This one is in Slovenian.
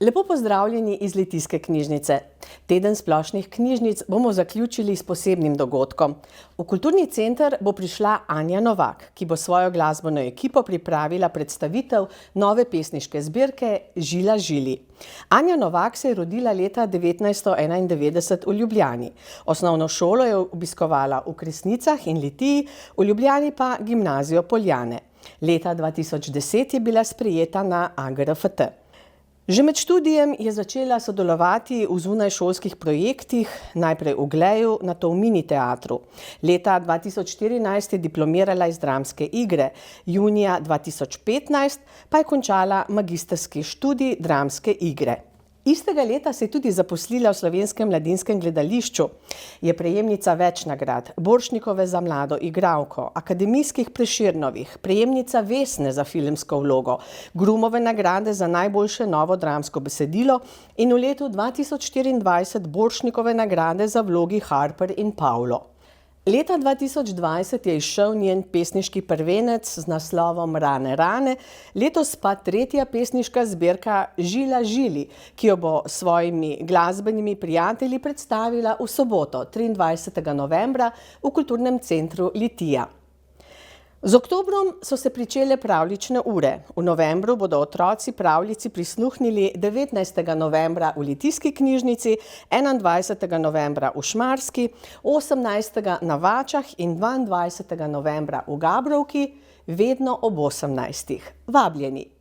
Lepo pozdravljeni iz Litijske knjižnice. Teden splošnih knjižnic bomo zaključili s posebnim dogodkom. V kulturni center bo prišla Anja Novak, ki bo svojo glasbeno ekipo pripravila predstavitev nove pesniške zbirke Žila žili. Anja Novak se je rodila leta 1991 v Ljubljani. Osnovno šolo je obiskovala v Kresnicah in Litiji, v Ljubljani pa gimnazijo Poljane. Leta 2010 je bila sprejeta na AGRFT. Že med študijem je začela sodelovati v zunajšolskih projektih, najprej v Gleju, nato v Mini teatru. Leta 2014 je diplomirala iz dramske igre, junija 2015 pa je končala magistrski študij dramske igre. Istega leta se je tudi zaposlila v Slovenskem mladinskem gledališču. Je prejemnica več nagrad, Borštnikove za mlado igralko, akademijskih Prešernovih, prejemnica Vesne za filmsko vlogo, Grumove nagrade za najboljše novo dramsko besedilo in v letu 2024 Borštnikove nagrade za vlogi Harper in Pavlo. Leta 2020 je izšel njen pesniški prvenec z naslovom Rane, rane, letos pa tretja pesniška zbirka Žila žili, ki jo bo s svojimi glasbenimi prijatelji predstavila v soboto, 23. novembra v Kulturnem centru Litija. Z oktobrom so se pričele pravljične ure. V novembru bodo otroci pravljici prisluhnili 19. novembra v Litijski knjižnici, 21. novembra v Šmarski, 18. na Vačah in 22. novembra v Gabrovki, vedno ob 18. Vabljeni!